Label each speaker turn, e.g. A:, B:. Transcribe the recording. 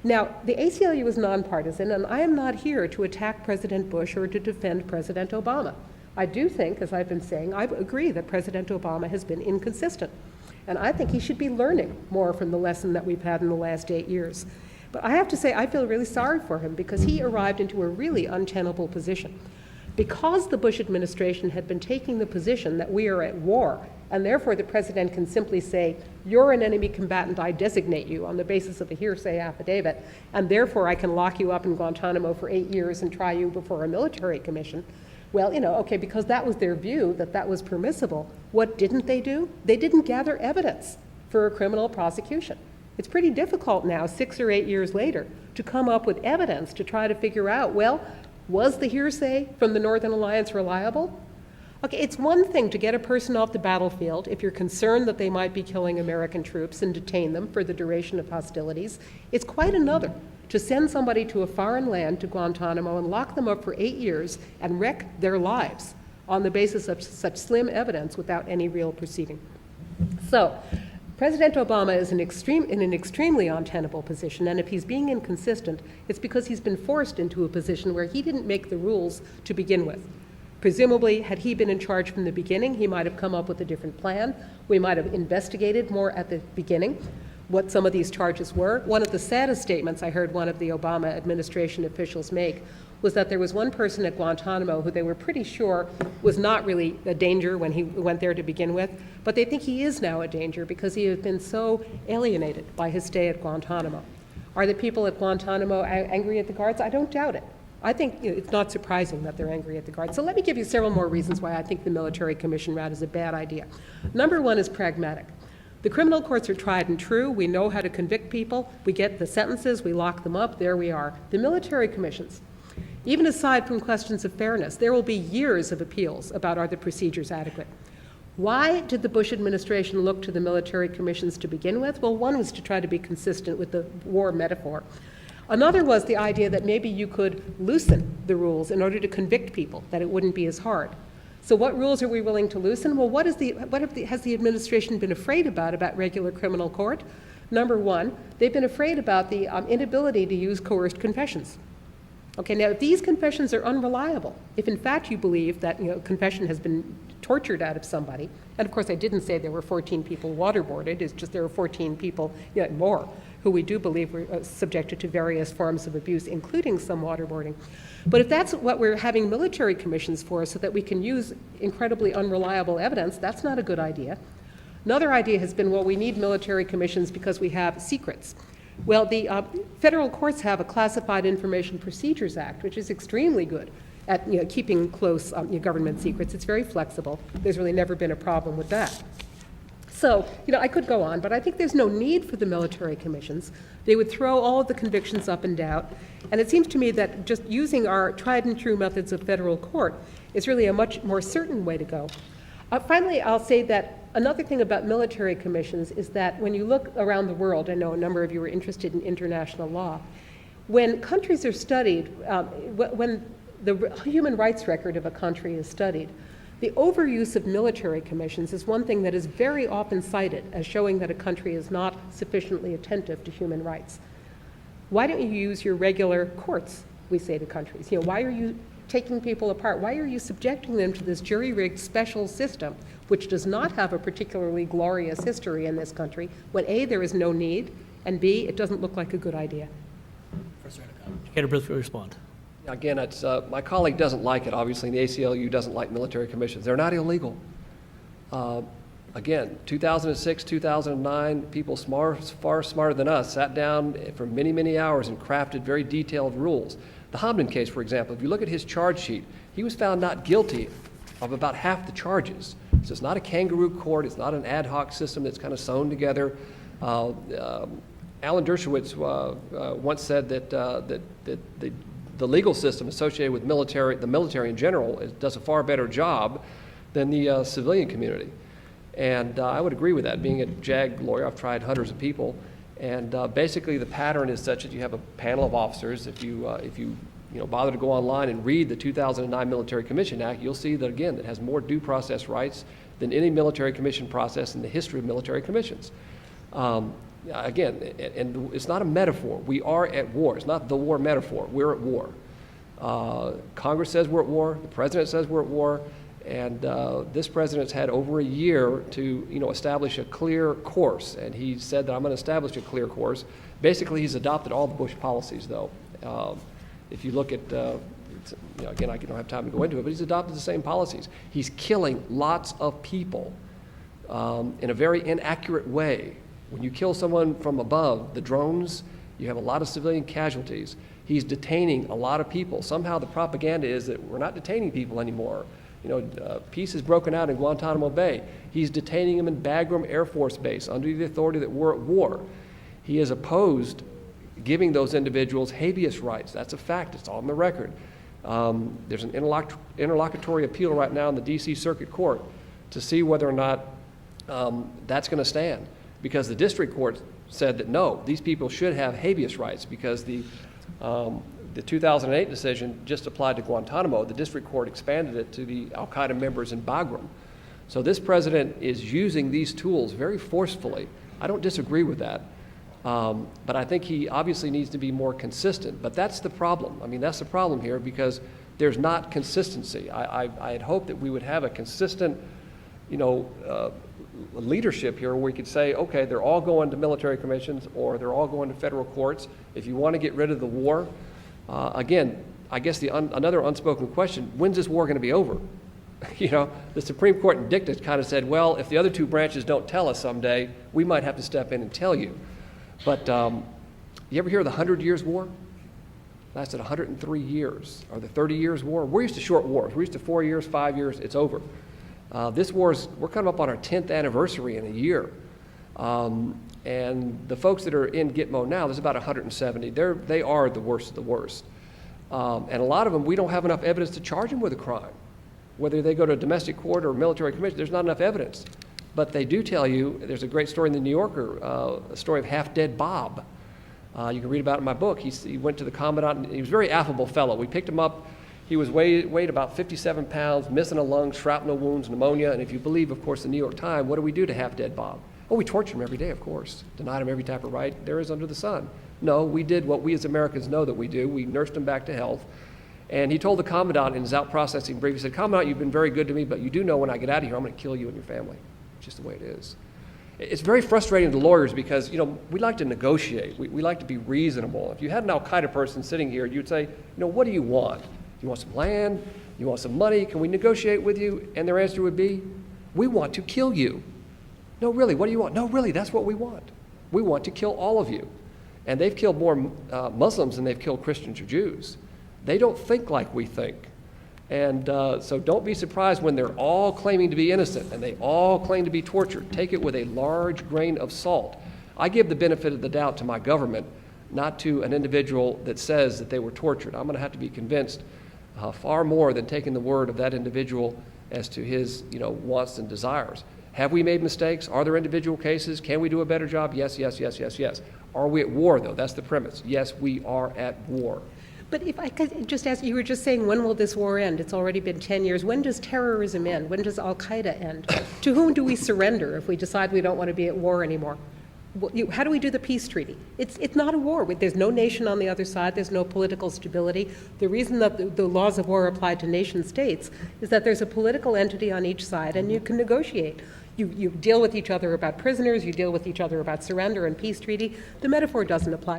A: Now, the ACLU is nonpartisan, and I am not here to attack President Bush or to defend President Obama. I do think, as I've been saying, I agree that President Obama has been inconsistent. And I think he should be learning more from the lesson that we've had in the last 8 years. But I have to say, I feel really sorry for him because he arrived into a really untenable position. Because the Bush administration had been taking the position that we are at war, and therefore the president can simply say, you're an enemy combatant, I designate you on the basis of a hearsay affidavit, and therefore I can lock you up in Guantanamo for 8 years and try you before a military commission. Well, okay, because that was their view, that that was permissible. What didn't they do? They didn't gather evidence for a criminal prosecution. It's pretty difficult now, 6 or 8 years later, to come up with evidence to try to figure out, well, was the hearsay from the Northern Alliance reliable? Okay, it's one thing to get a person off the battlefield if you're concerned that they might be killing American troops and detain them for the duration of hostilities. It's quite another to send somebody to a foreign land, to Guantanamo, and lock them up for 8 years and wreck their lives on the basis of such slim evidence without any real proceeding. So, President Obama is in an extremely untenable position, and if he's being inconsistent, it's because he's been forced into a position where he didn't make the rules to begin with. Presumably, had he been in charge from the beginning, he might have come up with a different plan. We might have investigated more at the beginning what some of these charges were. One of the saddest statements I heard one of the Obama administration officials make was that there was one person at Guantanamo who they were pretty sure was not really a danger when he went there to begin with, but they think he is now a danger because he has been so alienated by his stay at Guantanamo. Are the people at Guantanamo angry at the guards? I don't doubt it. I think it's not surprising that they're angry at the guards. So let me give you several more reasons why I think the military commission route is a bad idea. Number one is pragmatic. The criminal courts are tried and true. We know how to convict people. We get the sentences. We lock them up. There we are. The military commissions, even aside from questions of fairness, there will be years of appeals about are the procedures adequate. Why did the Bush administration look to the military commissions to begin with? Well, one was to try to be consistent with the war metaphor. Another was the idea that maybe you could loosen the rules in order to convict people, that it wouldn't be as hard. So what rules are we willing to loosen? Well, has the administration been afraid about regular criminal court? Number one, they've been afraid about the inability to use coerced confessions. Okay, now if these confessions are unreliable, if in fact you believe that confession has been tortured out of somebody, and of course I didn't say there were 14 people waterboarded, it's just there were 14 people, more, who we do believe were subjected to various forms of abuse, including some waterboarding. But if that's what we're having military commissions for, so that we can use incredibly unreliable evidence, that's not a good idea. Another idea has been, well, we need military commissions because we have secrets. Well, the federal courts have a Classified Information Procedures Act, which is extremely good at keeping close government secrets. It's very flexible. There's really never been a problem with that. So, I could go on, but I think there's no need for the military commissions. They would throw all of the convictions up in doubt, and it seems to me that just using our tried and true methods of federal court is really a much more certain way to go. Finally, I'll say that another thing about military commissions is that when you look around the world, I know a number of you are interested in international law, when countries are studied, when the human rights record of a country is studied, the overuse of military commissions is one thing that is very often cited as showing that a country is not sufficiently attentive to human rights. Why don't you use your regular courts, we say to countries? Why are you taking people apart? Why are you subjecting them to this jury-rigged special system, which does not have a particularly glorious history in this country, when A, there is no need, and B, it doesn't look like a good idea?
B: Professor Can I respond?
C: Again, it's, my colleague doesn't like it, obviously, and the ACLU doesn't like military commissions. They're not illegal. Again, 2006, 2009, people far smarter than us sat down for many, many hours and crafted very detailed rules. The Hamdan case, for example, if you look at his charge sheet, he was found not guilty of about half the charges. So it's not a kangaroo court, it's not an ad hoc system that's kind of sewn together. Alan Dershowitz once said that the legal system associated with the military in general does a far better job than the civilian community. And I would agree with that. Being a JAG lawyer, I've tried hundreds of people, and basically the pattern is such that you have a panel of officers. If you bother to go online and read the 2009 Military Commission Act, you'll see that, again, it has more due process rights than any military commission process in the history of military commissions. Again, and it's not a metaphor. We are at war. It's not the war metaphor. We're at war. Congress says we're at war. The president says we're at war. And this president's had over a year to, establish a clear course. And he said that I'm going to establish a clear course. Basically, he's adopted all the Bush policies, though. If you look at, again, I don't have time to go into it, but he's adopted the same policies. He's killing lots of people in a very inaccurate way. When you kill someone from above, the drones, you have a lot of civilian casualties. He's detaining a lot of people. Somehow the propaganda is that we're not detaining people anymore. Peace is broken out in Guantanamo Bay. He's detaining them in Bagram Air Force Base under the authority that we're at war. He has opposed giving those individuals habeas rights. That's a fact. It's on the record. There's an interlocutory appeal right now in the D.C. Circuit Court to see whether or not that's going to stand. Because the district court said that no, these people should have habeas rights because the 2008 decision just applied to Guantanamo. The district court expanded it to the al-Qaeda members in Bagram. So this president is using these tools very forcefully. I don't disagree with that. But I think he obviously needs to be more consistent. But that's the problem. I mean, that's the problem here because there's not consistency. I had hoped that we would have a consistent, leadership here where we could say, okay, they're all going to military commissions or they're all going to federal courts. If you want to get rid of the war, again, I guess another unspoken question, when's this war going to be over? The Supreme Court in dicta kind of said, well, if the other two branches don't tell us someday, we might have to step in and tell you. But you ever hear of the 100 Years' War? Lasted 103 years. Or the 30 Years' War? We're used to short wars. We're used to 4 years, 5 years, it's over. This war's, we're coming up on our 10th anniversary in a year. And the folks that are in Gitmo now, there's about 170. They are the worst of the worst. And a lot of them, we don't have enough evidence to charge them with a crime. Whether they go to a domestic court or military commission, there's not enough evidence. But they do tell you, there's a great story in the New Yorker, a story of Half-Dead Bob. You can read about it in my book. He went to the commandant, and he was a very affable fellow. We picked him up. He was weighed about 57 pounds, missing a lung, shrapnel wounds, pneumonia, and if you believe, of course, the New York Times, what do we do to Half-Dead Bob? Oh, we torture him every day, of course. Denied him every type of right there is under the sun. No, we did what we as Americans know that we do. We nursed him back to health. And he told the commandant in his out-processing brief, he said, Commandant, you've been very good to me, but you do know when I get out of here, I'm going to kill you and your family. It's just the way it is. It's very frustrating to lawyers because, we like to negotiate. We like to be reasonable. If you had an al-Qaeda person sitting here, you'd say, what do you want? You want some land? You want some money? Can we negotiate with you? And their answer would be, we want to kill you. No, really, what do you want? No, really, that's what we want. We want to kill all of you. And they've killed more Muslims than they've killed Christians or Jews. They don't think like we think. And so don't be surprised when they're all claiming to be innocent and they all claim to be tortured. Take it with a large grain of salt. I give the benefit of the doubt to my government, not to an individual that says that they were tortured. I'm going to have to be convinced far more than taking the word of that individual as to his wants and desires. Have we made mistakes? Are there individual cases? Can we do a better job? Yes, yes, yes, yes, yes. Are we at war, though? That's the premise. Yes, we are at war.
A: But if I could just ask, you were just saying, when will this war end? It's already been 10 years. When does terrorism end? When does al-Qaeda end? To whom do we surrender if we decide we don't want to be at war anymore? How do we do the peace treaty? It's not a war. There's no nation on the other side. There's no political stability. The reason that the laws of war apply to nation states is that there's a political entity on each side and you can negotiate. You deal with each other about prisoners. You deal with each other about surrender and peace treaty. The metaphor doesn't apply.